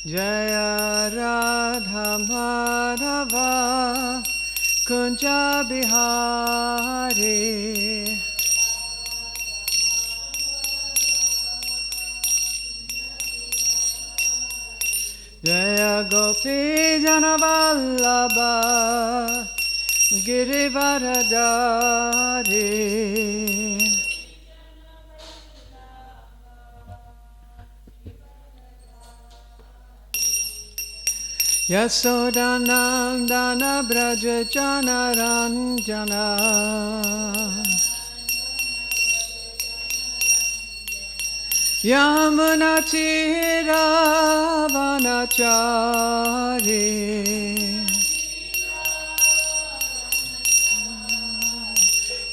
Jaya Radha Madhava Kunja Bihari Jaya Gopi Janavallabha Girivaradari Yasodanandana Braja Janaranjana Yamunatira Vanachari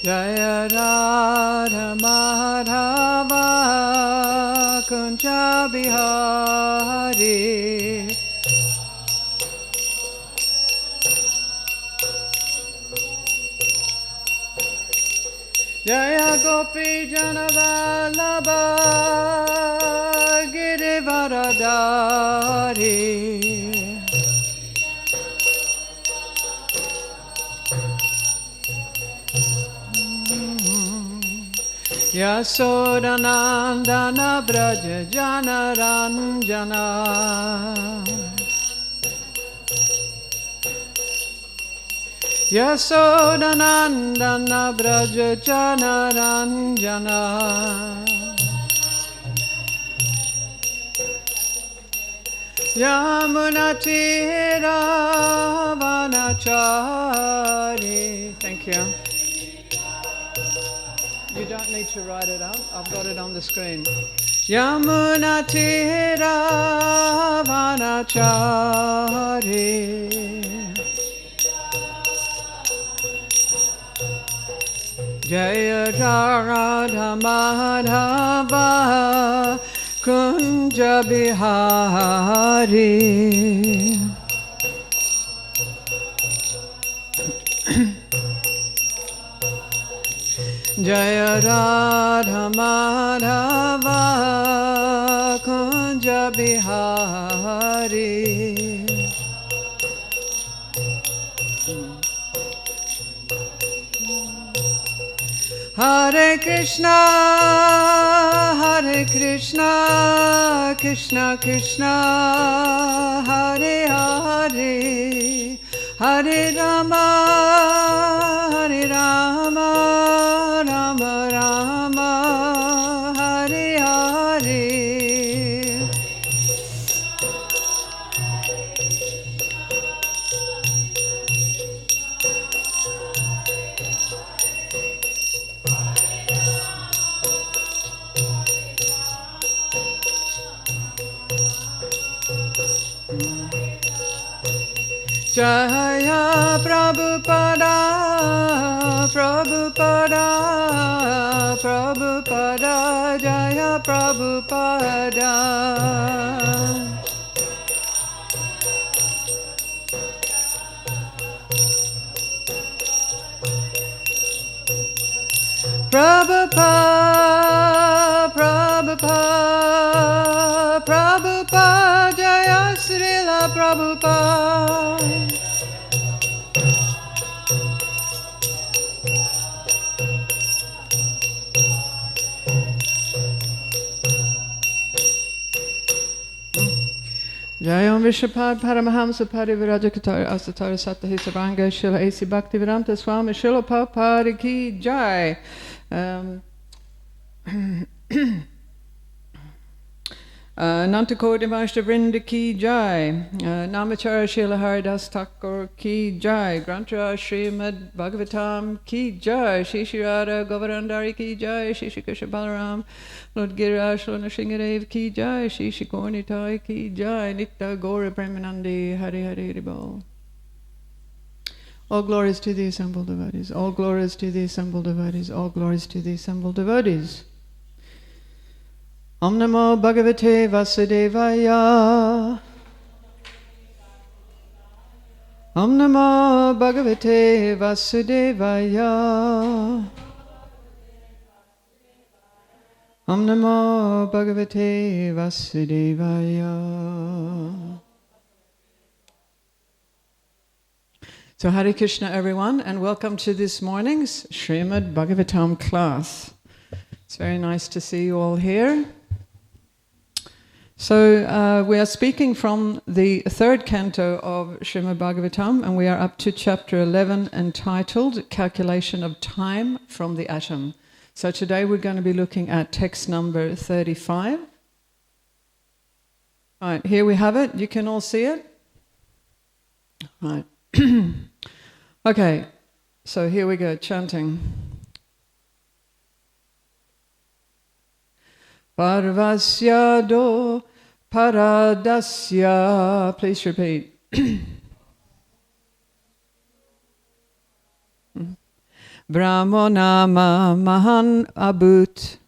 Jaya Radha Madhava Kunja Bihari Jaya Gopi Janavallabha Girivaradari Yasodanandana Braja Janaranjana Yasodanandana Braja Janaranjana Yamunatira Vanachari. Thank you. You don't need to write it up. I've got it on the screen. Yamunatira Vanachari Jaya Radha Madhava Kunja Bihari Jaya Radha Madhava Kunja Bihari Hare Krishna, Krishna Krishna, Hare Hare, Hare Rama, Rama Rama, Hare Hare. Jaya Prabhupada, Prabhupada, Prabhupada, Jaya Prabhupada. Prabhupada, Prabhupada, Prabhupada, Jaya Srila Prabhupada. Jayam Vishapad Paramahamsa Parivirajakatara Asatara Satahi Saranga Shila A.C. Bhaktivedanta Swami Shila Prabhupada Ki Jai. Nantakoti Vaishnavrinda Ki Jai. Namachara Shila Haridas Thakur Ki Jai. Grantra Srimad Bhagavatam Ki Jai. Shishirada Govardhana Ki Jai. Shishikrisha Balaram Lord Giraj Lord Nrsingadev Ki Jai. Shishikornitai Ki Jai. Nitya Gaura Premanandi Hari Hari Ribol. All glories to the assembled devotees. All glories to the assembled devotees. All glories to the assembled devotees. Om Namo Bhagavate Vasudevaya. Om Namo Bhagavate Vasudevaya. Om Namo Bhagavate Vasudevaya. So Hare Krishna everyone, and welcome to this morning's Srimad Bhagavatam class. It's very nice to see you all here. So we are speaking from the third canto of Srimad Bhagavatam, and we are up to chapter 11 entitled Calculation of Time from the Atom. So today we're going to be looking at text number 35. All right, here we have it. You can all see it? All right. Okay, so here we go, chanting. Parvasya do paradasya. Please repeat. Brahmanama mahan abut.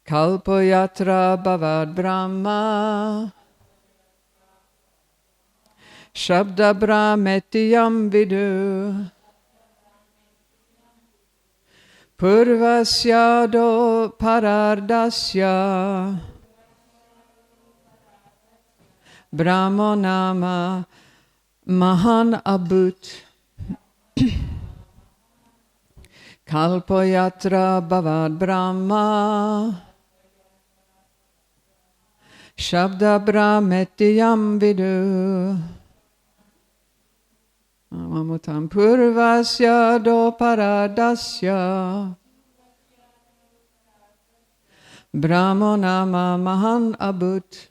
Kalpayatra bhavad brahma. Shabda brahmetiyam vidu. Purvasya do parardasya. Brahmanama mahan abut. Kalpayatra bhavad brahma. Shabda brahmetiyam vidu. One more time. Purvasya do paradasya. Brahmanama mahan abut.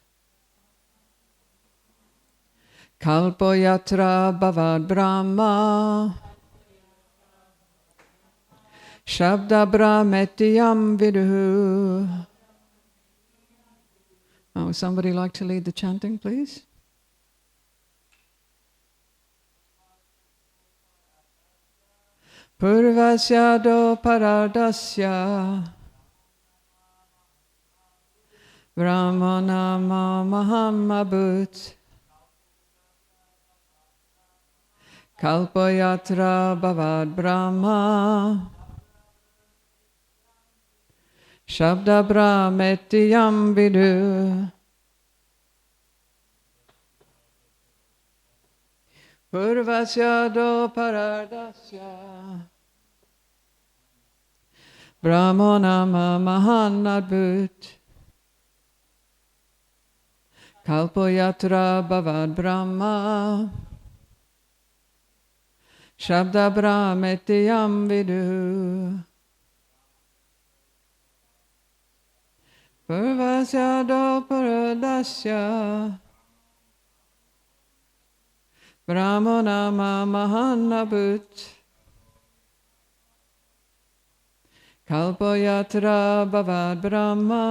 Kalpayatra bhavad brahma. Shabda brahmetiyam vidu. Oh, would somebody like to lead the chanting, please? Purvasya do paradasya. Brahmanama mahamabhut. Kalpayatra bhavad brahma. Shabda brahmetiyam vidu. Purvasya do paradasya. Brahmanama mahan adbhut. Kalpayatra bhavad brahma. Shabda brahmetiyam vidu. Purvasya do paradasya. Brahmanama mahan abhut. Kalpayatra bhavad brahma.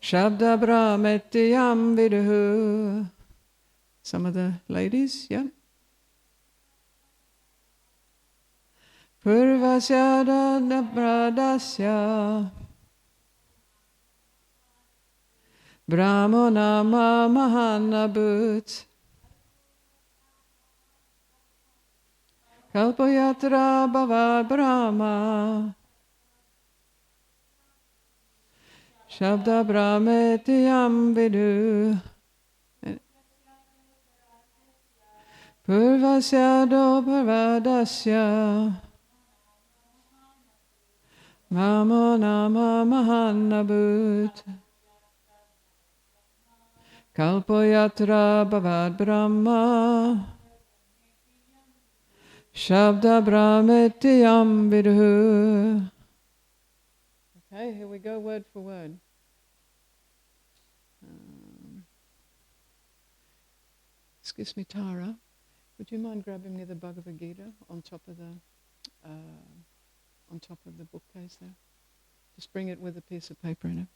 Shabda brahmetiyam vidu. Some of the ladies, yeah. Purvasya do paradasya. Brahmanama mahan abhut. Kalpayatra bhavad brahma. Shabda brahmetiyam vidu. Purvasya do paradasya. Brahmanama mahan abhut. Kalpayatra bhavad brahma. Shabda brahmetiyam vidu. Okay, here we go, word for word. Excuse me, Tara. Would you mind grabbing me the Bhagavad Gita on top of the bookcase there? Just bring it with a piece of paper in it.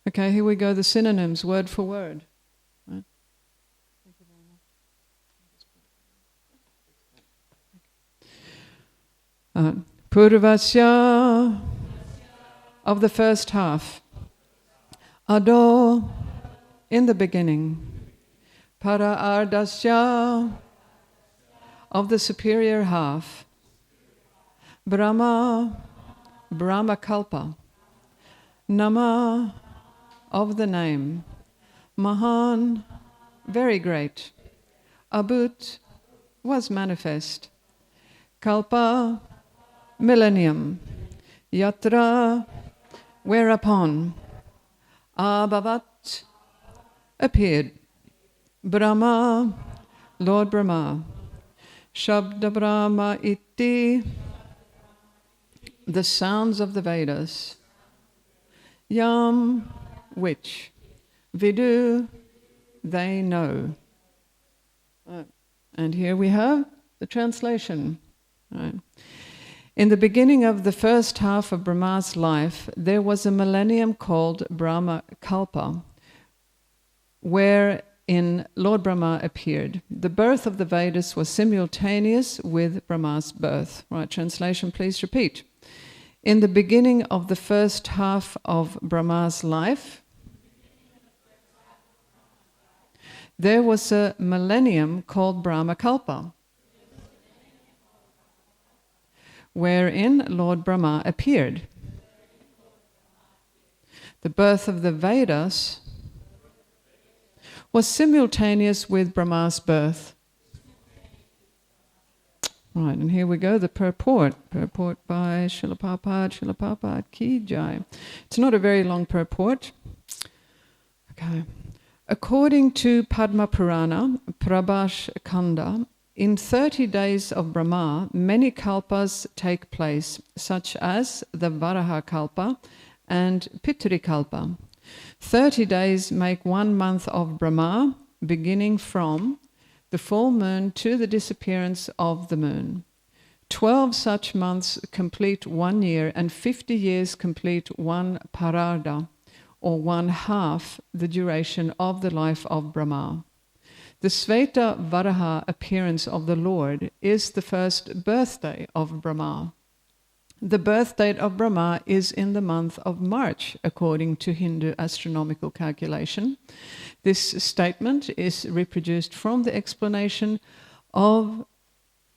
Okay, here we go. The synonyms, word for word. Right. Thank you very much. Purvasya of the first half. Ado, in the beginning. Para ardasya of the superior half. Brahma, Brahmakalpa. Nama, of the name. Mahan, very great. Abhut, was manifest. Kalpa, millennium. Yatra, whereupon. Abhavat, appeared. Brahma, Lord Brahma. Shabda Brahma iti, the sounds of the Vedas. Yam, which. Vidu, they know. And here we have the translation. Right. In the beginning of the first half of Brahma's life, there was a millennium called Brahma Kalpa, wherein Lord Brahma appeared. The birth of the Vedas was simultaneous with Brahma's birth. Right, translation, please repeat. In the beginning of the first half of Brahma's life, there was a millennium called Brahma Kalpa, wherein Lord Brahma appeared. The birth of the Vedas was simultaneous with Brahma's birth. Right, and here we go, the purport. Purport by Srila Prabhupada Ki Jai. It's not a very long purport. Okay. According to Padma Purana, Prabhash Kanda, in 30 days of Brahma, many kalpas take place, such as the Varaha Kalpa and Pitri Kalpa. 30 days make 1 month of Brahma, beginning from the full moon to the disappearance of the moon. 12 such months complete 1 year, and 50 years complete 1 pararda, or 1/2 the duration of the life of Brahma. The Sveta Varaha appearance of the Lord is the first birthday of Brahma. The birth date of Brahma is in the month of March, according to Hindu astronomical calculation. This statement is reproduced from the explanation of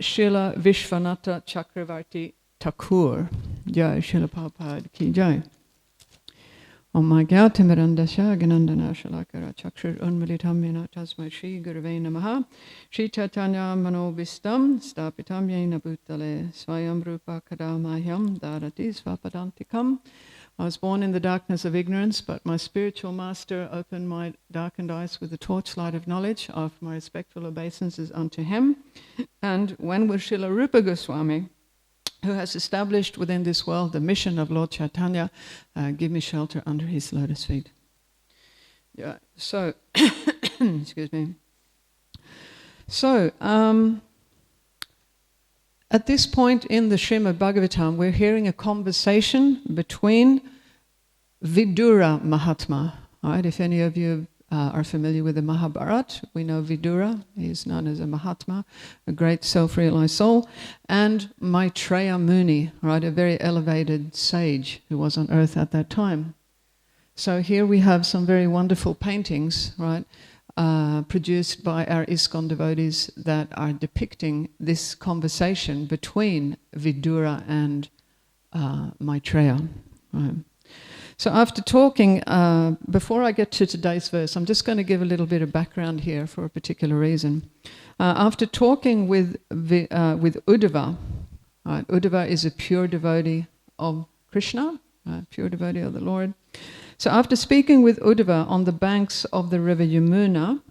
Srila Vishwanatha Chakravarti Thakur. Jai Srila Prabhupada Ki Jai. Om Magyatimirandasya Ganandana Shalakara Chakshur Unmilitam Yena Tasmai Shri Gurave Namaha Shri Caitanya Manovistam Stapitam Yena Bhutale Swayam Rupa Kadamahyam Darati Svapadantikam. I was born in the darkness of ignorance, but my spiritual master opened my darkened eyes with the torchlight of knowledge. I offer my respectful obeisances unto him. And when will Srila Rupa Goswami, who has established within this world the mission of Lord Chaitanya, give me shelter under his lotus feet. Yeah, so, excuse me. So, at this point in the Srimad Bhagavatam, we're hearing a conversation between Vidura Mahatma. All right, if any of you are familiar with the Mahabharata, we know Vidura, he is known as a Mahatma, a great self-realized soul, and Maitreya Muni, right, a very elevated sage who was on earth at that time. So here we have some very wonderful paintings, right, produced by our ISKCON devotees that are depicting this conversation between Vidura and Maitreya. Right. So after talking, before I get to today's verse, I'm just going to give a little bit of background here for a particular reason. After talking with Uddhava, right, Uddhava is a pure devotee of Krishna, pure devotee of the Lord. So after speaking with Uddhava on the banks of the river Yamuna,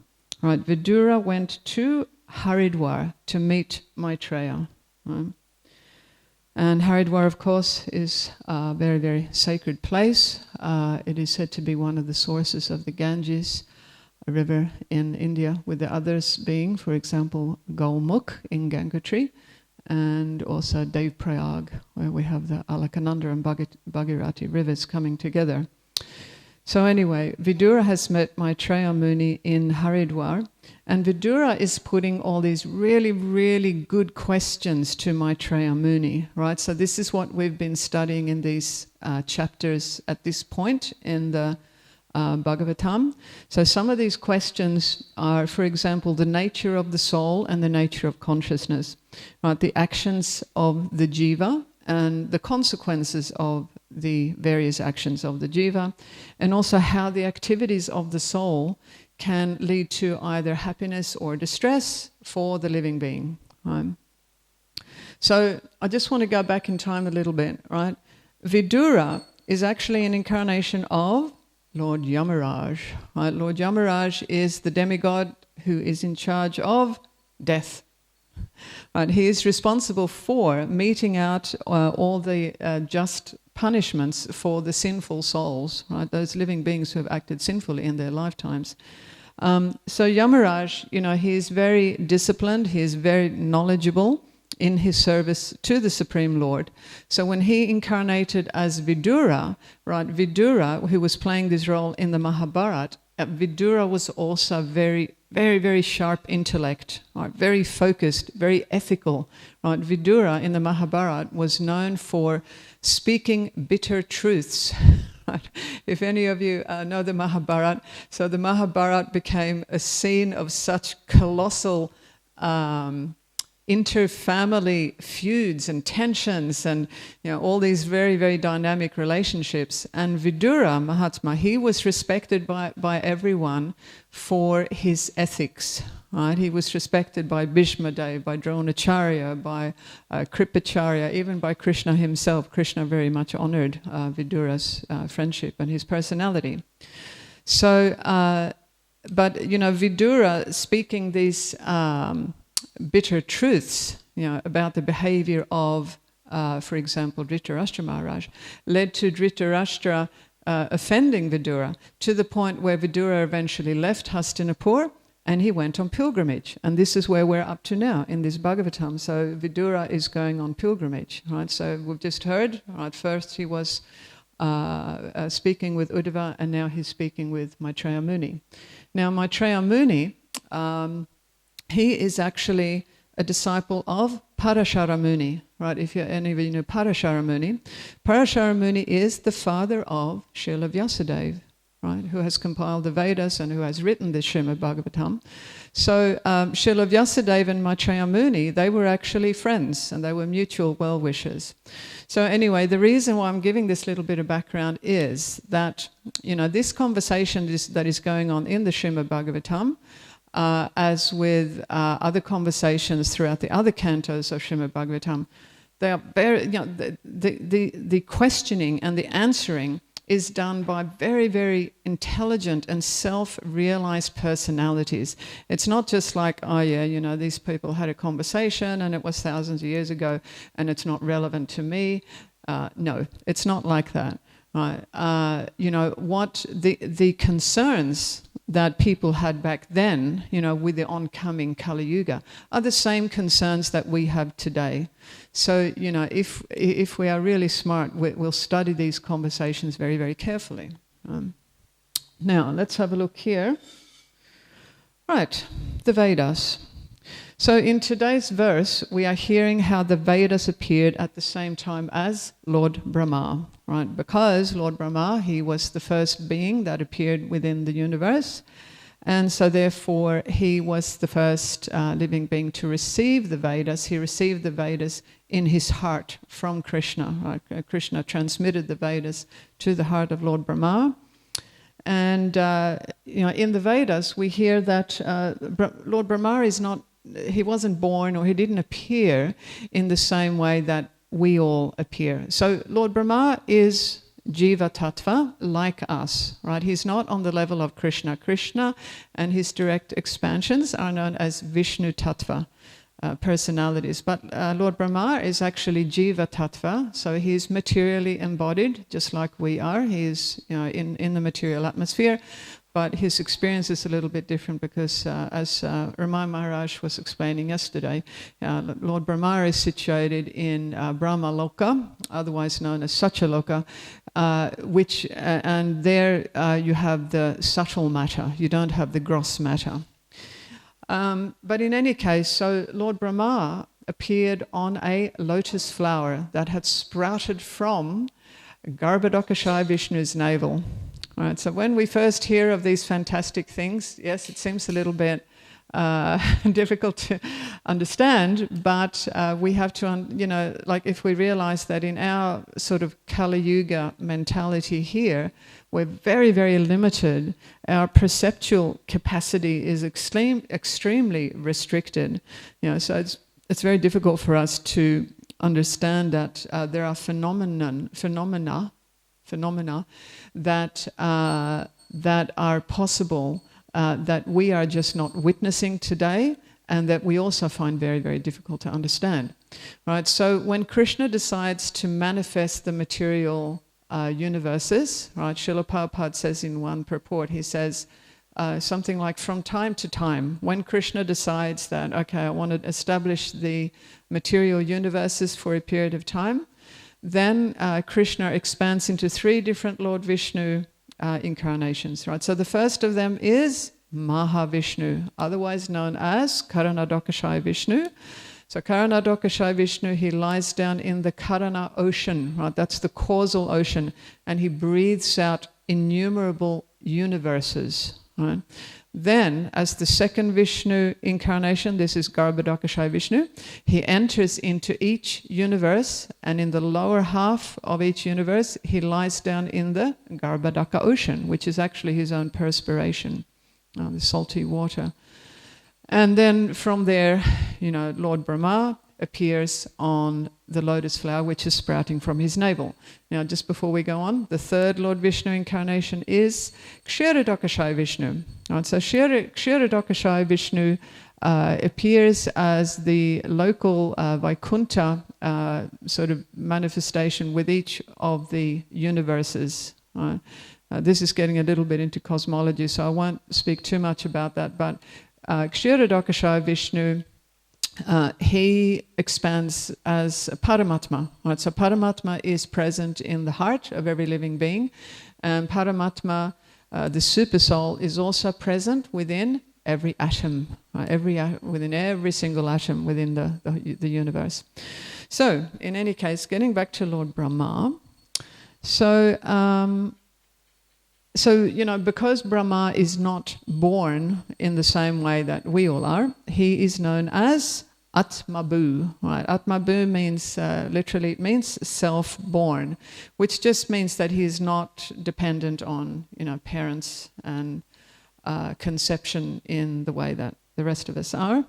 right, Vidura went to Haridwar to meet Maitreya. Right? And Haridwar, of course, is a very, very sacred place. It is said to be one of the sources of the Ganges, a river in India, with the others being, for example, Golmukh in Gangotri, and also Devprayag, where we have the Alaknanda and Bhagirati rivers coming together. So anyway, Vidura has met Maitreya Muni in Haridwar, and Vidura is putting all these really, really good questions to Maitreya Muni, right? So this is what we've been studying in these chapters at this point in the Bhagavatam. So some of these questions are, for example, the nature of the soul and the nature of consciousness, right? The actions of the jiva and the consequences of the various actions of the jiva, and also how the activities of the soul can lead to either happiness or distress for the living being. Right? So I just want to go back in time a little bit. Right? Vidura is actually an incarnation of Lord Yamaraj. Right? Lord Yamaraj is the demigod who is in charge of death. Right? He is responsible for meting out all the just punishments for the sinful souls, right? Those living beings who have acted sinfully in their lifetimes. So Yamaraj, he is very disciplined, he is very knowledgeable in his service to the Supreme Lord. So when he incarnated as Vidura, right, Vidura, who was playing this role in the Mahabharata, Vidura was also very, very sharp intellect, right? Very focused, very ethical. Right? Vidura in the Mahabharata was known for speaking bitter truths. Right? If any of you know the Mahabharata, so the Mahabharata became a scene of such colossal inter-family feuds and tensions and all these very, very dynamic relationships. And Vidura Mahatma, he was respected by everyone for his ethics. Right? He was respected by Bhishma Dev, by Dronacharya, by Kripacharya, even by Krishna himself. Krishna very much honored Vidura's friendship and his personality. So, but Vidura speaking these bitter truths, about the behavior of, for example, Dhritarashtra Maharaj, led to Dhritarashtra offending Vidura to the point where Vidura eventually left Hastinapur and he went on pilgrimage. And this is where we're up to now in this Bhagavatam. So Vidura is going on pilgrimage, right? So we've just heard, right? First he was speaking with Uddhava, and now he's speaking with Maitreya Muni. Now Maitreya Muni, he is actually a disciple of Parashara Muni, right? If any of you know Parashara Muni is the father of Srila Vyasadeva, right? Who has compiled the Vedas and who has written the Srimad Bhagavatam. So Srila Vyasadeva and Maitreya Muni, they were actually friends and they were mutual well-wishers. So anyway, the reason why I'm giving this little bit of background is that, this conversation that is going on in the Srimad Bhagavatam, as with other conversations throughout the other cantos of Srimad Bhagavatam, they are very, the questioning and the answering is done by very, very intelligent and self-realized personalities. It's not just like, oh yeah, these people had a conversation and it was thousands of years ago and it's not relevant to me. No, it's not like that. Right? What the concerns that people had back then, with the oncoming Kali Yuga, are the same concerns that we have today. So, if we are really smart, we'll study these conversations very, very carefully. Now, let's have a look here. Right, the Vedas. So in today's verse, we are hearing how the Vedas appeared at the same time as Lord Brahma, right? Because Lord Brahma, he was the first being that appeared within the universe, and so therefore he was the first living being to receive the Vedas. He received the Vedas in his heart from Krishna, right? Krishna transmitted the Vedas to the heart of Lord Brahma. And in the Vedas, we hear that Lord Brahma is not, he wasn't born or he didn't appear in the same way that we all appear. So Lord Brahma is Jiva Tattva, like us, right? He's not on the level of Krishna. Krishna and his direct expansions are known as Vishnu Tattva personalities. But Lord Brahma is actually Jiva Tattva, so he's materially embodied, just like we are. He is in the material atmosphere. But his experience is a little bit different because, as Ramay Maharaj was explaining yesterday, Lord Brahma is situated in Brahma Loka, otherwise known as Satyaloka, and there you have the subtle matter. You don't have the gross matter. But in any case, so Lord Brahma appeared on a lotus flower that had sprouted from Garbhodakashayi Vishnu's navel. Right, so when we first hear of these fantastic things, yes, it seems a little bit difficult to understand, but we have to, like if we realize that in our sort of Kali Yuga mentality here, we're very, very limited. Our perceptual capacity is extremely restricted. So it's very difficult for us to understand that there are phenomena that are possible that we are just not witnessing today, and that we also find very, very difficult to understand. Right? So when Krishna decides to manifest the material universes, right? Srila Prabhupada says in one purport, he says something like, from time to time, when Krishna decides that, okay, I want to establish the material universes for a period of time, then Krishna expands into 3 different Lord Vishnu incarnations, right? So the first of them is Mahavishnu, otherwise known as Karanadokashaya Vishnu. So Karanadokashaya Vishnu, he lies down in the Karana ocean, right? That's the causal ocean, and he breathes out innumerable universes, right? Then, as the second Vishnu incarnation, this is Garbhodakashaya Vishnu, he enters into each universe, and in the lower half of each universe, he lies down in the Garbhodaka ocean, which is actually his own perspiration, the salty water. And then from there, Lord Brahma appears on the lotus flower, which is sprouting from his navel. Now, just before we go on, the third Lord Vishnu incarnation is Kshirodakashaya Vishnu. Right, so Kshirodakashaya Vishnu appears as the local Vaikuntha sort of manifestation with each of the universes. Right? This is getting a little bit into cosmology, so I won't speak too much about that, but Kshirodakashaya Vishnu, he expands as Paramatma. Right? So Paramatma is present in the heart of every living being, and Paramatma, the super soul, is also present within every atom, within every single atom within the universe. So, in any case, getting back to Lord Brahma, because Brahma is not born in the same way that we all are, he is known as Atmabhu. Right? Atmabhu means, literally, it means self-born, which just means that he is not dependent on, parents and conception in the way that the rest of us are.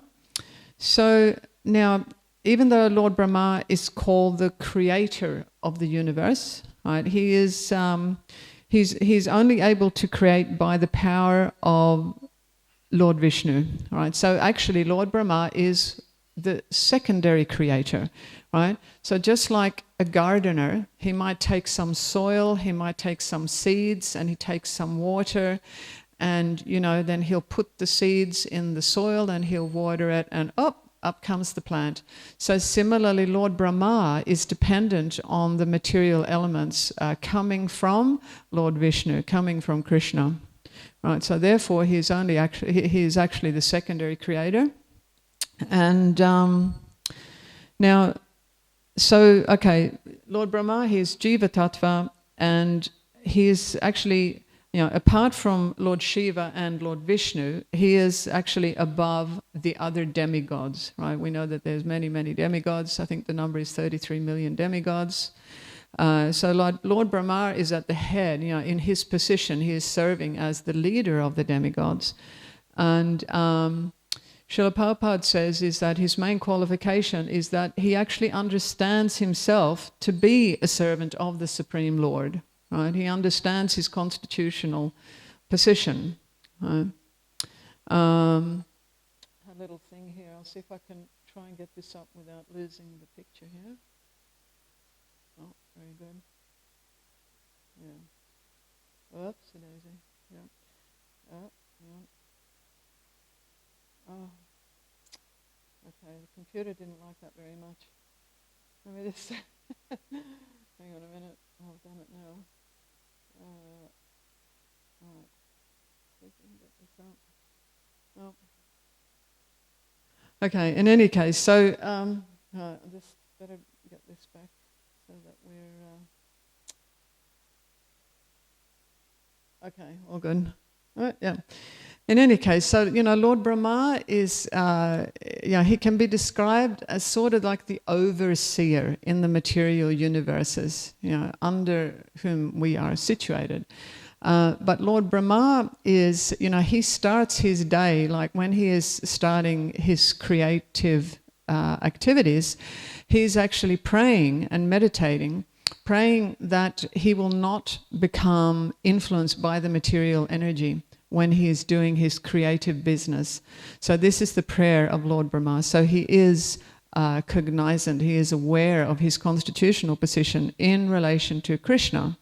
So now, even though Lord Brahma is called the creator of the universe, right, he is he's only able to create by the power of Lord Vishnu. Right? So actually, Lord Brahma is the secondary creator, right? So just like a gardener, he might take some soil, he might take some seeds, and he takes some water, and then he'll put the seeds in the soil and he'll water it, and up comes the plant. So similarly, Lord Brahma is dependent on the material elements coming from Lord Vishnu, coming from Krishna, right? So therefore, he is actually the secondary creator. And now, so, okay, Lord Brahma, he is Jiva Tattva, and he is actually, apart from Lord Shiva and Lord Vishnu, he is actually above the other demigods, right? We know that there's many, many demigods. I think the number is 33 million demigods. So Lord Brahma is at the head, in his position, he is serving as the leader of the demigods. And Srila Prabhupada says is that his main qualification is that he actually understands himself to be a servant of the Supreme Lord. Right? He understands his constitutional position. Right? A little thing here. I'll see if I can try and get this up without losing the picture here. Oh, very good. Yeah. Oops, daisy. Yeah. Oh, yeah. Oh. Okay, the computer didn't like that very much. Let me just hang on a minute. I've done it now. Right. See if we can get this up. Oh. Okay, in any case, so I just better get this back so that we're okay, all good. All right, yeah. in any case, so, Lord Brahma is, he can be described as sort of like the overseer in the material universes, under whom we are situated. But Lord Brahma is, he starts his day, like when he is starting his creative activities, he's actually praying and meditating, praying that he will not become influenced by the material energy when he is doing his creative business. So this is the prayer of Lord Brahma. So he is cognizant, he is aware of his constitutional position in relation to Krishna.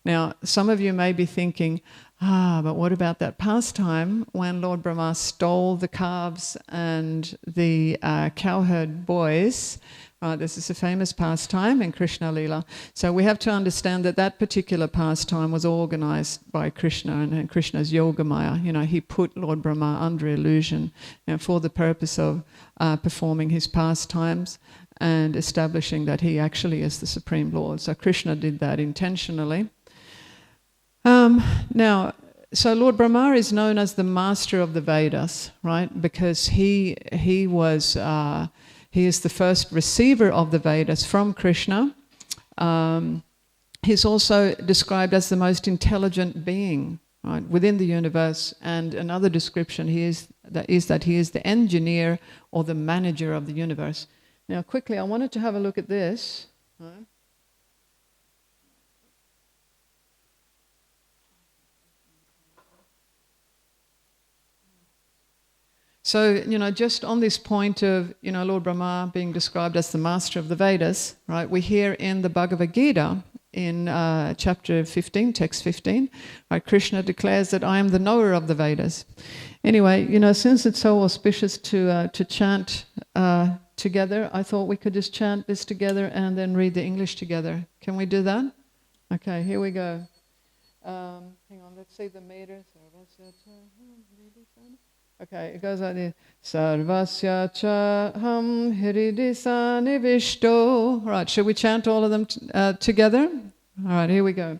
Now, some of you may be thinking, but what about that pastime when Lord Brahma stole the calves and the cowherd boys? This is a famous pastime in Krishna Lila. So we have to understand that that particular pastime was organized by Krishna and Krishna's Yogamaya. He put Lord Brahma under illusion for the purpose of performing his pastimes and establishing that he actually is the Supreme Lord. So Krishna did that intentionally. Now, so Lord Brahma is known as the master of the Vedas, right? Because he is the first receiver of the Vedas from Krishna. He's also described as the most intelligent being, right, within the universe. And another description is that he is the engineer or the manager of the universe. Now, quickly, I wanted to have a look at this. Right? So, just on this point of, Lord Brahma being described as the master of the Vedas, right, we hear in the Bhagavad Gita, in chapter 15, text 15, right, Krishna declares that I am the knower of the Vedas. Anyway, since it's so auspicious to chant together, I thought we could just chant this together and then read the English together. Can we do that? Okay, here we go. Hang on, let's see the meter. Okay, it goes like this. Sarvasya cha ham hiridisa nivishto. Right, should we chant all of them together? All right, here we go.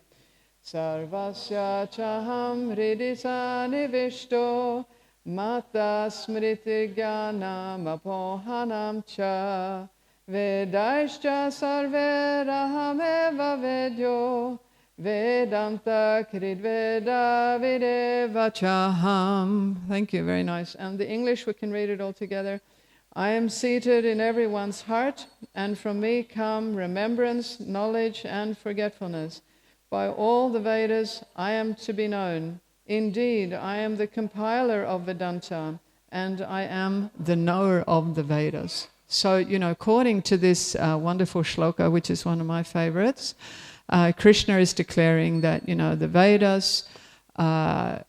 Sarvasya cha ham hiridisa nivishto. Mata smriti jnanam apohanam cha. Vedaischa sarve rahameva vedyo. Vedanta Kridveda Videvachaham. Thank you, very nice. And the English, we can read it all together. I am seated in everyone's heart, and from me come remembrance, knowledge, and forgetfulness. By all the Vedas I am to be known. Indeed, I am the compiler of Vedanta, and I am the knower of the Vedas. So, according to this wonderful shloka, which is one of my favorites, Krishna is declaring that, the Vedas are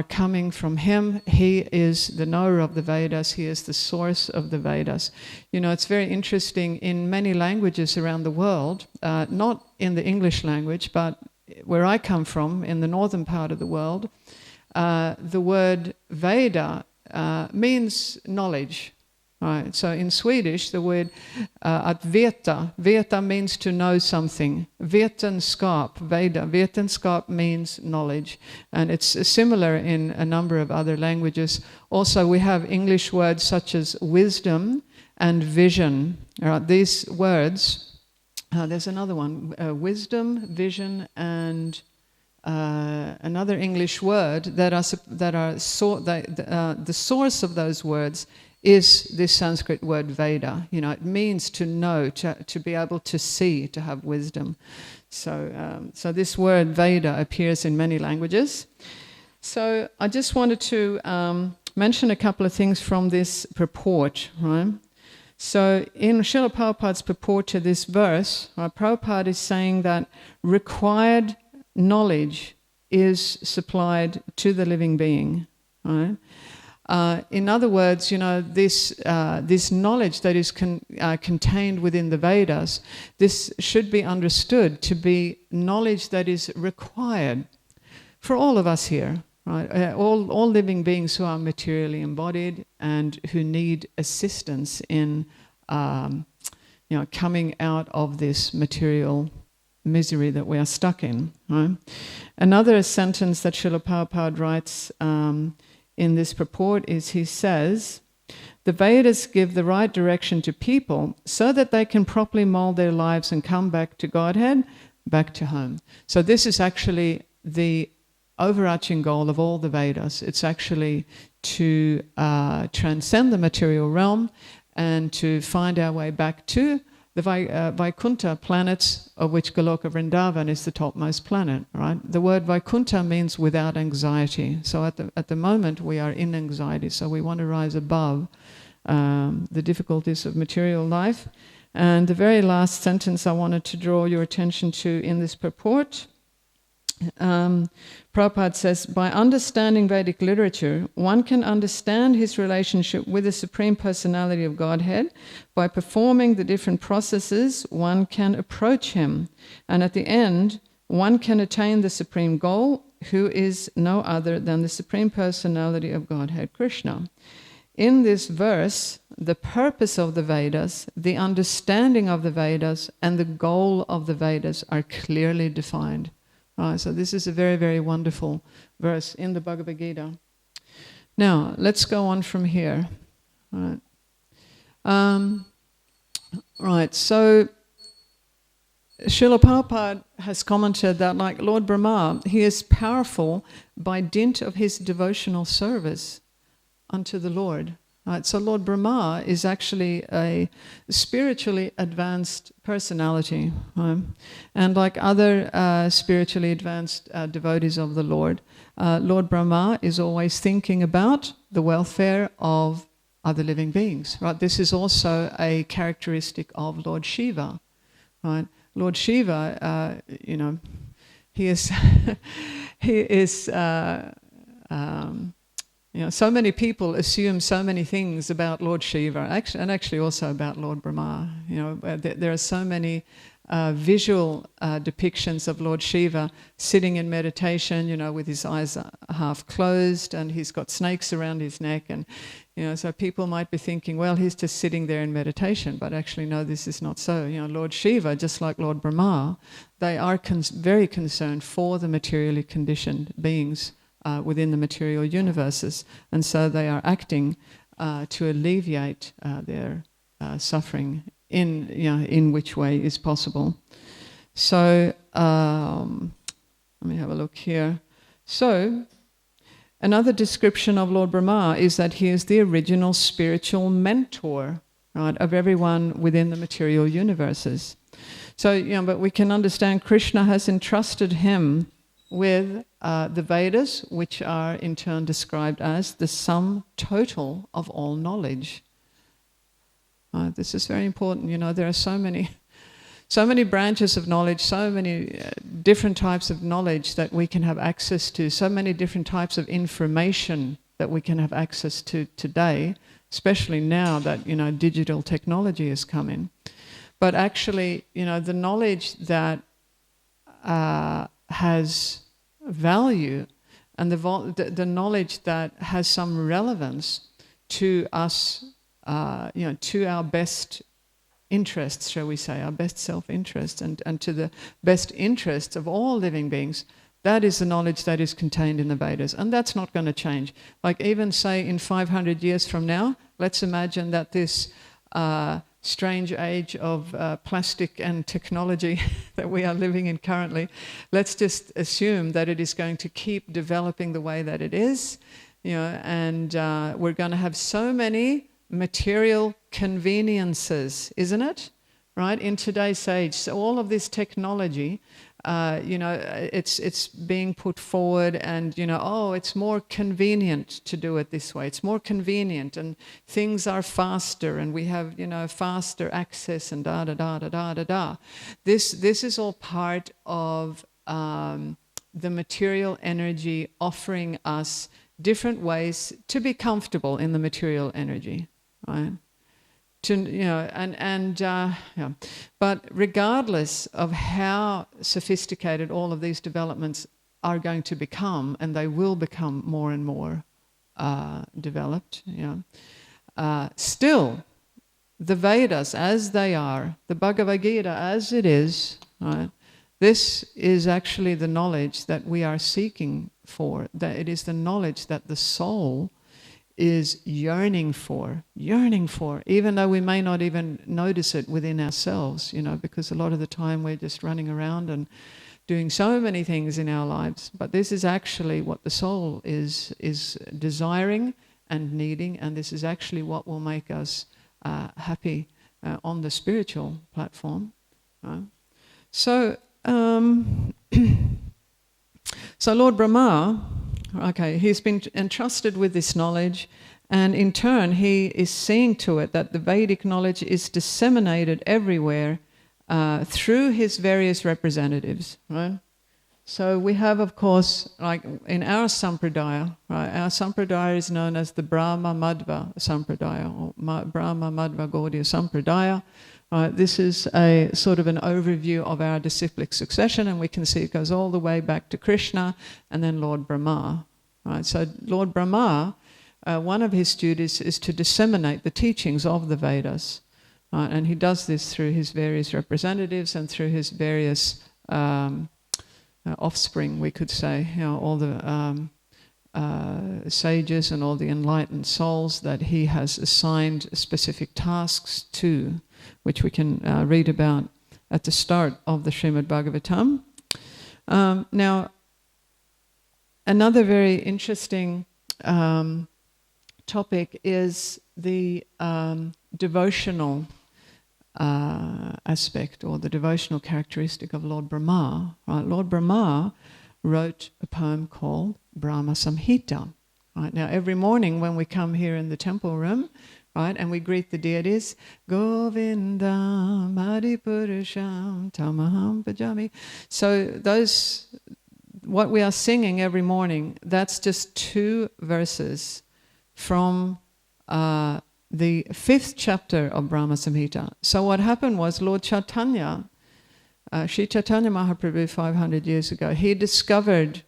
coming from him. He is the knower of the Vedas. He is the source of the Vedas. It's very interesting in many languages around the world, not in the English language, but where I come from, in the northern part of the world, the word Veda means knowledge. Right. So in Swedish, the word att veta, veta means to know something. Vetenskap, Veda, vetenskap means knowledge. And it's similar in a number of other languages. Also, we have English words such as wisdom and vision. Right. These words, there's another one, wisdom, vision, and another English word the source of those words is this Sanskrit word Veda. It means to know, to be able to see, to have wisdom. So this word Veda appears in many languages. So I just wanted to mention a couple of things from this purport, right? So in Srila Prabhupada's purport to this verse, Prabhupada is saying that required knowledge is supplied to the living being, right? In other words, this knowledge that is contained within the Vedas, this should be understood to be knowledge that is required for all of us here, right? All living beings who are materially embodied and who need assistance in, coming out of this material misery that we are stuck in. Right? Another sentence that Srila Prabhupada writes in this purport is he says, the Vedas give the right direction to people so that they can properly mold their lives and come back to Godhead, back to home. So this is actually the overarching goal of all the Vedas. It's actually to transcend the material realm and to find our way back to the Vaikuntha planets, of which Goloka Vrindavan is the topmost planet, right? The word Vaikuntha means without anxiety. So at the moment we are in anxiety, so we want to rise above the difficulties of material life. And the very last sentence I wanted to draw your attention to in this purport, Prabhupada says, by understanding Vedic literature, one can understand his relationship with the Supreme Personality of Godhead. By performing the different processes, one can approach him. And at the end, one can attain the supreme goal, who is no other than the Supreme Personality of Godhead, Krishna. In this verse, the purpose of the Vedas, the understanding of the Vedas, and the goal of the Vedas are clearly defined. So this is a very, very wonderful verse in the Bhagavad Gita. Now, let's go on from here. Right, so Srila Prabhupada has commented that, like Lord Brahma, he is powerful by dint of his devotional service unto the Lord. Right, so Lord Brahma is actually a spiritually advanced personality. Right? And like other spiritually advanced devotees of the Lord, Lord Brahma is always thinking about the welfare of other living beings. Right? This is also a characteristic of Lord Shiva. Right? Lord Shiva, he is so many people assume so many things about Lord Shiva, and actually also about Lord Brahma. There are so many visual depictions of Lord Shiva sitting in meditation, with his eyes half closed, and he's got snakes around his neck, and so people might be thinking, well, he's just sitting there in meditation, but actually, no, this is not so. Lord Shiva, just like Lord Brahma, they are very concerned for the materially conditioned beings within the material universes, and so they are acting to alleviate their suffering in which way is possible. So let me have a look here. So another description of Lord Brahma is that he is the original spiritual mentor, right, of everyone within the material universes. So but we can understand Krishna has entrusted him with the Vedas, which are in turn described as the sum total of all knowledge. This is very important. There are so many branches of knowledge, so many different types of knowledge that we can have access to, so many different types of information that we can have access to today, especially now that digital technology has come in. But actually, the knowledge that has value and the knowledge that has some relevance to us, to our best interests, shall we say, our best self-interest, and to the best interests of all living beings, that is the knowledge that is contained in the Vedas. And that's not going to change. Like even say in 500 years from now, let's imagine that this strange age of plastic and technology that we are living in currently, let's just assume that it is going to keep developing the way that it is, and we're going to have so many material conveniences, isn't it? Right, in today's age. So all of this technology, it's being put forward, and it's more convenient to do it this way. It's more convenient, and things are faster, and we have faster access, and da da da da da da da. This is all part of the material energy offering us different ways to be comfortable in the material energy, right? But regardless of how sophisticated all of these developments are going to become, and they will become more and more developed, still the Vedas as they are, the Bhagavad Gita as it is, right, This is actually the knowledge that we are seeking for, that it is the knowledge that the soul is yearning for, even though we may not even notice it within ourselves, because a lot of the time we're just running around and doing so many things in our lives. But this is actually what the soul is desiring and needing, and this is actually what will make us happy on the spiritual platform. So Lord Brahma, he's been entrusted with this knowledge, and in turn he is seeing to it that the Vedic knowledge is disseminated everywhere through his various representatives, right? So we have, of course, like in our sampradaya, right? Our sampradaya is known as the Brahma Madhva sampradaya, or Brahma Madhva Gaudiya sampradaya. This is a sort of an overview of our disciplic succession, and we can see it goes all the way back to Krishna and then Lord Brahma. Right? So Lord Brahma, one of his duties is to disseminate the teachings of the Vedas. And he does this through his various representatives and through his various offspring, we could say, all the sages and all the enlightened souls that he has assigned specific tasks to, which we can read about at the start of the Srimad Bhagavatam. Now, another very interesting topic is the devotional aspect, or the devotional characteristic of Lord Brahma. Right? Lord Brahma wrote a poem called Brahma Samhita. Right? Now, every morning when we come here in the temple room, right, and we greet the deities, Govindam Adipurusham Tamaham Bhajami. So what we are singing every morning, that's just 2 verses from the 5th chapter of Brahma Samhita. So what happened was Lord Caitanya, Sri Chaitanya Mahaprabhu 500 years ago, he discovered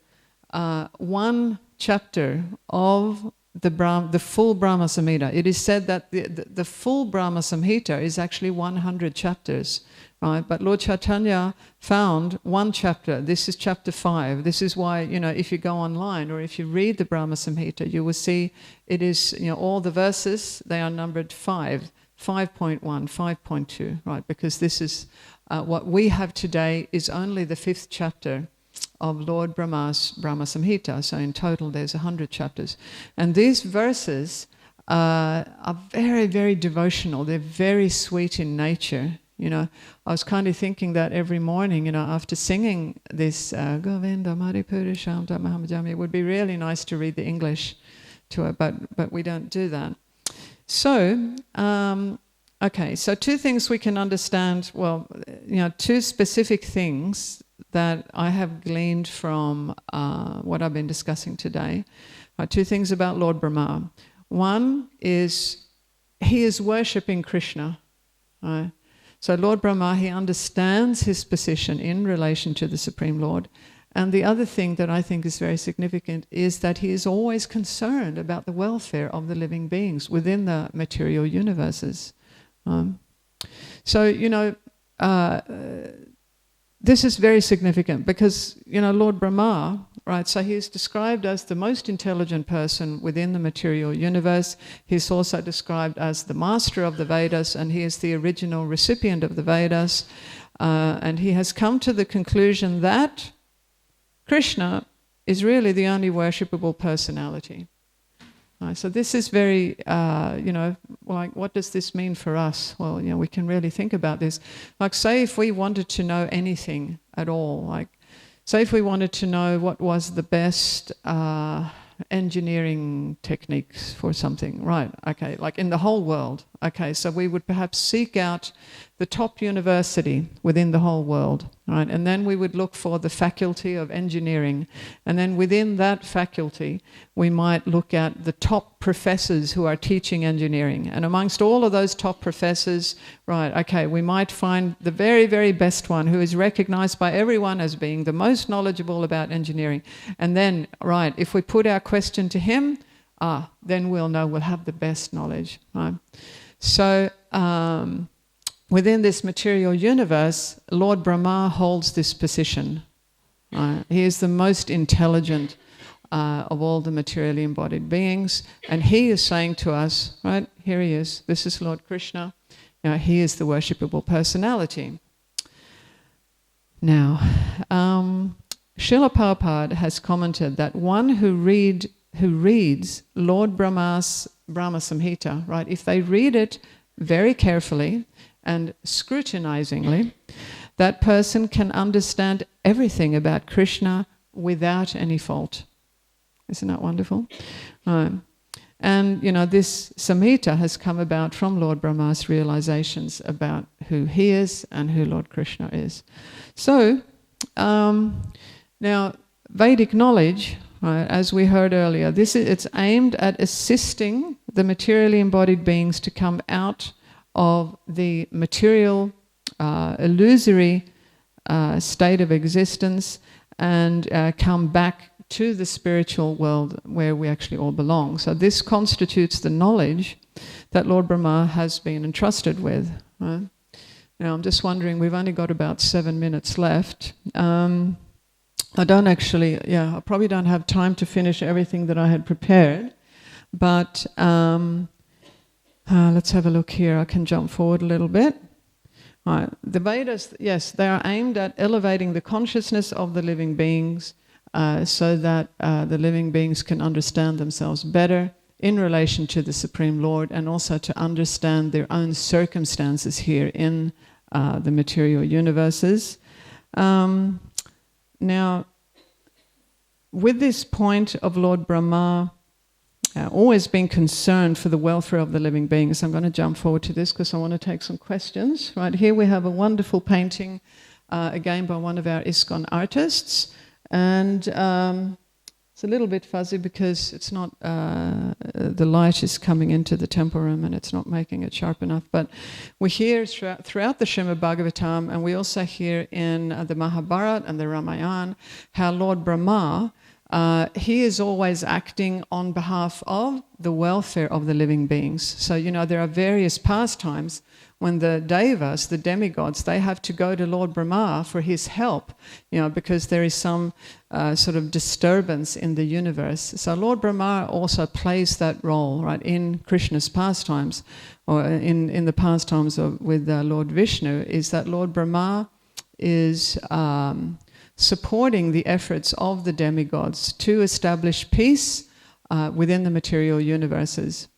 one chapter of the full Brahma Samhita. It is said that the full Brahma Samhita is actually 100 chapters, right? But Lord Caitanya found one chapter. This is chapter 5. This is why, if you go online or if you read the Brahma Samhita, you will see it is, all the verses, they are numbered 5, 5.1, 5.2, right? Because this is what we have today is only the 5th chapter of Lord Brahma's Brahma Samhita. So in total there's 100 chapters. And these verses are very, very devotional. They're very sweet in nature. I was kind of thinking that every morning, after singing this Govinda Madhipurisham Tamaham, it would be really nice to read the English to it, but we don't do that. So, so 2 things we can understand, 2 specific things that I have gleaned from what I've been discussing today. 2 things about Lord Brahma. One is he is worshipping Krishna. Right? So Lord Brahma, he understands his position in relation to the Supreme Lord. And the other thing that I think is very significant is that he is always concerned about the welfare of the living beings within the material universes. This is very significant because, Lord Brahma, right, so he is described as the most intelligent person within the material universe. He's also described as the master of the Vedas, and he is the original recipient of the Vedas. And he has come to the conclusion that Krishna is really the only worshipable personality. So this is very, what does this mean for us? Well, we can really think about this. Like, say if we wanted to know anything at all, like, say if we wanted to know what was the best engineering techniques for something, right? Okay, like in the whole world. Okay, so we would perhaps seek out the top university within the whole world, right? And then we would look for the faculty of engineering. And then within that faculty, we might look at the top professors who are teaching engineering. And amongst all of those top professors, right, okay, we might find the very, very best one who is recognized by everyone as being the most knowledgeable about engineering. And then, right, if we put our question to him, then we'll know we'll have the best knowledge, right? So, within this material universe, Lord Brahma holds this position. Right? He is the most intelligent of all the materially embodied beings, and he is saying to us, right, here he is, this is Lord Krishna, he is the worshipable personality. Now, Srila Prabhupada has commented that one who reads Lord Brahma's Brahma Samhita, right, if they read it very carefully and scrutinizingly, that person can understand everything about Krishna without any fault. Isn't that wonderful? And, this Samhita has come about from Lord Brahma's realizations about who he is and who Lord Krishna is. So, now, Vedic knowledge, right, as we heard earlier, it's aimed at assisting the materially embodied beings to come out of the material, illusory state of existence and come back to the spiritual world where we actually all belong. So this constitutes the knowledge that Lord Brahma has been entrusted with. Right? Now I'm just wondering, we've only got about 7 minutes left. I probably don't have time to finish everything that I had prepared, but let's have a look here. I can jump forward a little bit. Right. The Vedas, yes, they are aimed at elevating the consciousness of the living beings so that the living beings can understand themselves better in relation to the Supreme Lord, and also to understand their own circumstances here in the material universes. Now, with this point of Lord Brahma always being concerned for the welfare of the living beings, I'm going to jump forward to this because I want to take some questions. Right here we have a wonderful painting, again by one of our ISKCON artists, and it's a little bit fuzzy because it's not, the light is coming into the temple room and it's not making it sharp enough. But we hear throughout the Srimad Bhagavatam, and we also hear in the Mahabharata and the Ramayana, how Lord Brahma, he is always acting on behalf of the welfare of the living beings. So, there are various pastimes when the Devas, the demigods, they have to go to Lord Brahma for his help, because there is some sort of disturbance in the universe. So Lord Brahma also plays that role, right, in Krishna's pastimes, or in the pastimes with Lord Vishnu, is that Lord Brahma is supporting the efforts of the demigods to establish peace within the material universes.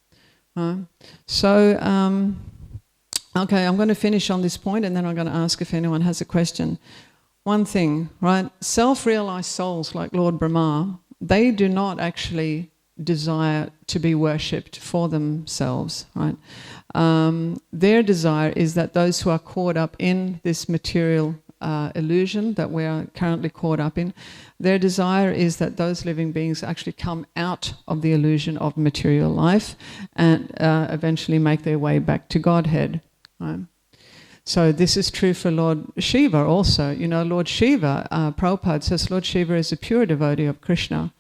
Okay, I'm going to finish on this point, and then I'm going to ask if anyone has a question. One thing, right? Self-realized souls like Lord Brahma, they do not actually desire to be worshipped for themselves, right? Their desire is that those who are caught up in this material illusion that we are currently caught up in, their desire is that those living beings actually come out of the illusion of material life and eventually make their way back to Godhead. Right? So this is true for Lord Shiva also. Lord Shiva, Prabhupada says Lord Shiva is a pure devotee of Krishna.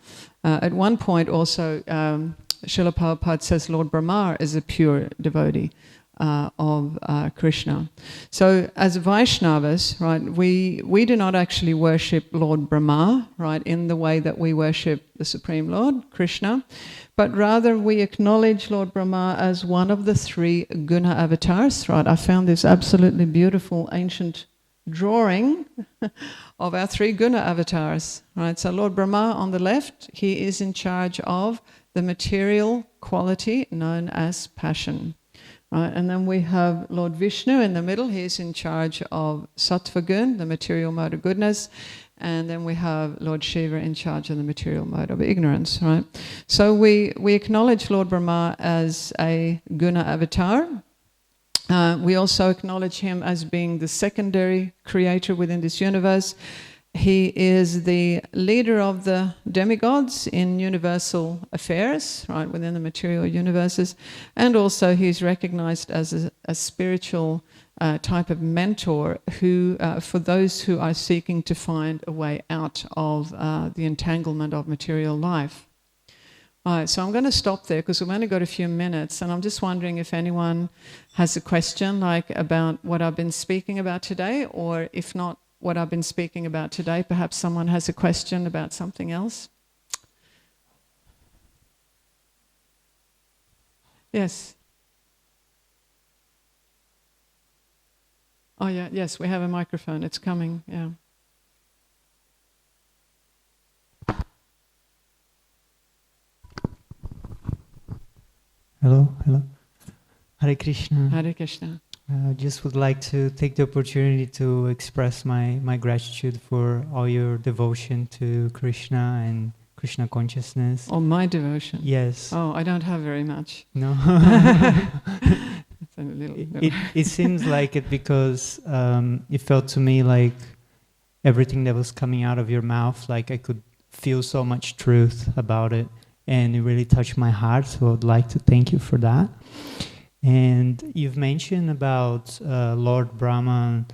At one point also, Srila Prabhupada says Lord Brahma is a pure devotee of Krishna. So as Vaishnavas, right, we do not actually worship Lord Brahma, right, in the way that we worship the Supreme Lord, Krishna, but rather we acknowledge Lord Brahma as one of the 3 guna avatars, right? I found this absolutely beautiful ancient drawing of our 3 guna avatars, right? So Lord Brahma on the left, he is in charge of the material quality known as passion. Right, and then we have Lord Vishnu in the middle. He's in charge of Sattva Gun, the material mode of goodness. And then we have Lord Shiva in charge of the material mode of ignorance. Right. So we acknowledge Lord Brahma as a guna avatar. We also acknowledge him as being the secondary creator within this universe. He is the leader of the demigods in universal affairs, right, within the material universes, and also he's recognized as a spiritual type of mentor who, for those who are seeking to find a way out of the entanglement of material life. All right, so I'm going to stop there because we've only got a few minutes, and I'm just wondering if anyone has a question like about what I've been speaking about today, or if not what I've been speaking about today, perhaps someone has a question about something else. Yes. Oh yeah, yes, we have a microphone. It's coming, yeah. Hello. Hare Krishna. Hare Krishna. Just would like to take the opportunity to express my gratitude for all your devotion to Krishna and Krishna consciousness. Oh, my devotion? Yes. Oh, I don't have very much. No. It's a little, it seems like it because it felt to me like everything that was coming out of your mouth, like I could feel so much truth about it. And it really touched my heart, so I'd like to thank you for that. And you've mentioned about Lord Brahma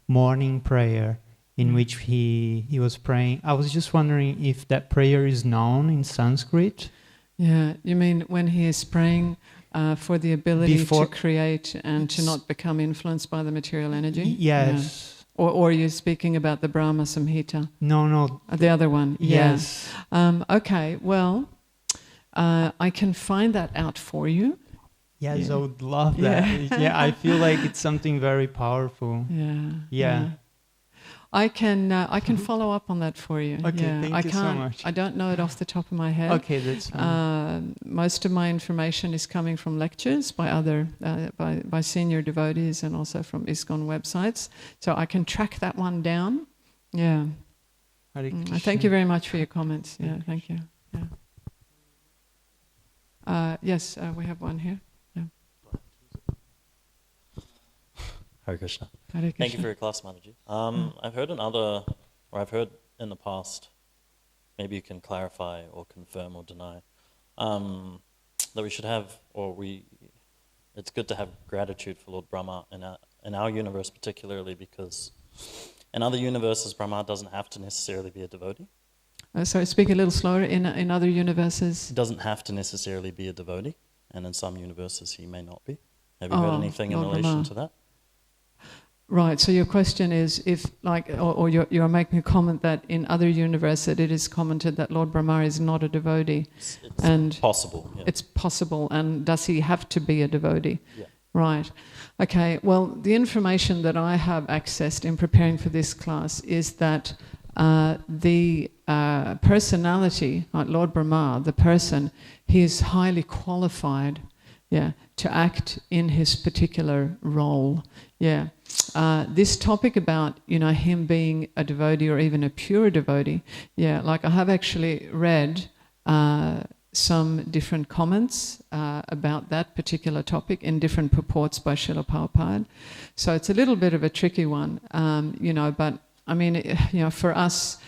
morning prayer in which he was praying. I was just wondering if that prayer is known in Sanskrit? Yeah, you mean when he is praying for the ability to create and to not become influenced by the material energy? Yes. Yeah. Or you're speaking about the Brahma Samhita? No. The other one? Yes. Yeah. Okay, well, I can find that out for you. Yes, I would love that. Yeah, I feel like it's something very powerful. Yeah. I can follow up on that for you. Okay, thank you so much. I don't know it off the top of my head. Okay, that's fine. Most of my information is coming from lectures by other by senior devotees and also from ISKCON websites. So I can track that one down. Yeah. Thank you very much for your comments. Yeah, thank you. Yeah. Yes, we have one here. Yeah. Hare Krishna. Hare Krishna. Thank you for your class, Mataji. I've heard in the past, maybe you can clarify or confirm or deny, that we should have, it's good to have gratitude for Lord Brahma in our universe particularly, because in other universes, Brahma doesn't have to necessarily be a devotee. Sorry, speak a little slower. In other universes? He doesn't have to necessarily be a devotee, and in some universes he may not be. Have you heard anything in relation to that? Right, so your question is if, or you're making a comment that in other universes it is commented that Lord Brahma is not a devotee. It's possible. Yeah. It's possible, and does he have to be a devotee? Yeah. Right. Okay, well, the information that I have accessed in preparing for this class is that the personality, like Lord Brahma, the person, he is highly qualified to act in his particular role. Yeah. This topic about, him being a devotee or even a pure devotee, like I have actually read some different comments about that particular topic in different purports by Srila Prabhupada. So it's a little bit of a tricky one, but I mean, for us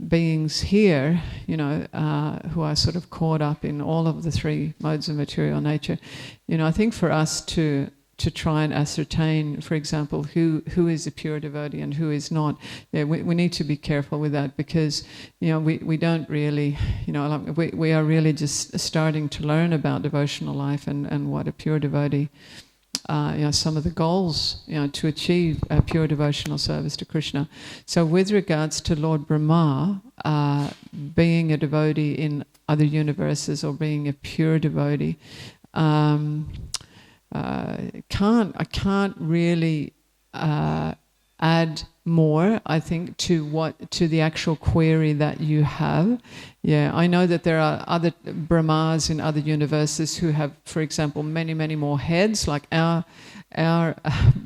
beings here, who are sort of caught up in all of the three modes of material nature, I think for us to try and ascertain, for example, who is a pure devotee and who is not, we need to be careful with that, because we don't really, we are really just starting to learn about devotional life and what a pure devotee, some of the goals, to achieve a pure devotional service to Krishna. So with regards to Lord Brahma being a devotee in other universes or being a pure devotee, I can't really add more, I think, to the actual query that you have. Yeah, I know that there are other Brahmas in other universes who have, for example, many, many more heads. Like our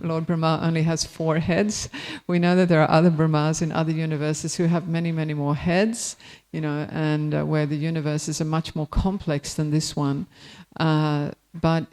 Lord Brahma only has 4 heads. We know that there are other Brahmas in other universes who have many, many more heads, and where the universes are much more complex than this one. But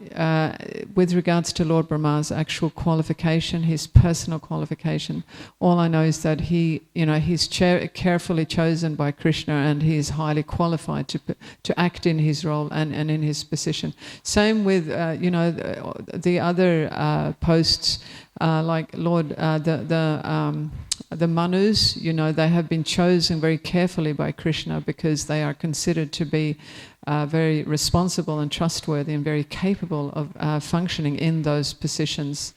with regards to Lord Brahma's actual qualification, his personal qualification, all I know is that he's carefully chosen by Krishna, and he is highly qualified to act in his role and in his position. Same with the other posts like Lord, the Manus, you know, they have been chosen very carefully by Krishna because they are considered to be very responsible and trustworthy and very capable of functioning in those positions.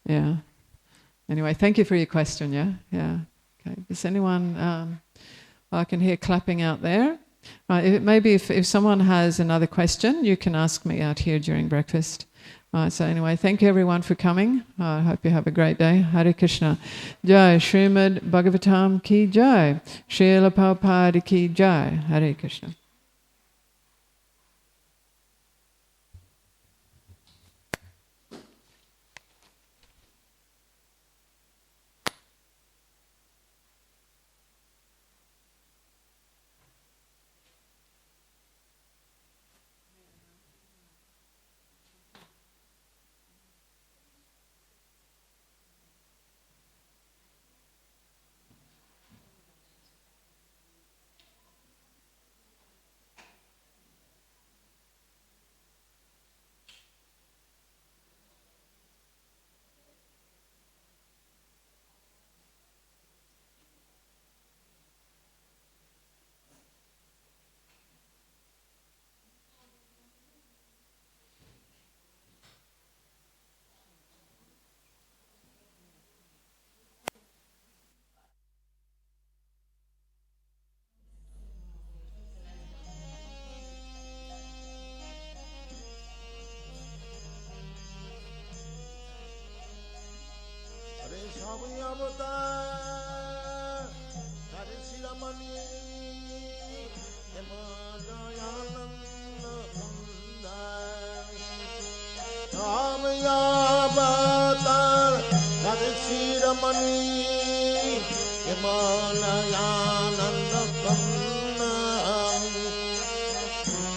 Yeah. Anyway, thank you for your question. Yeah. Okay. Does anyone? I can hear clapping out there. Right. Maybe if someone has another question, you can ask me out here during breakfast. So anyway, thank you everyone for coming. I hope you have a great day. Hare Krishna. Jai Srimad Bhagavatam ki jai. Srila Prabhupada ki jai. Hare Krishna.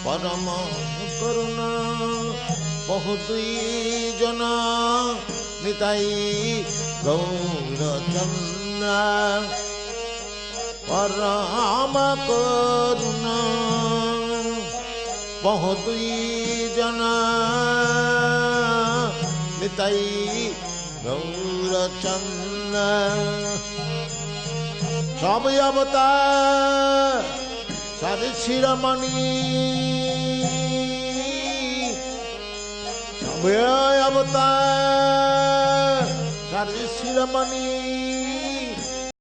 Padma karuna bahudui jana nitai Govardhana Parama karuna bahudui jana nitai Govardhana Sabhi avatar Sari Shiramani Sabhi avatar Sari Shiramani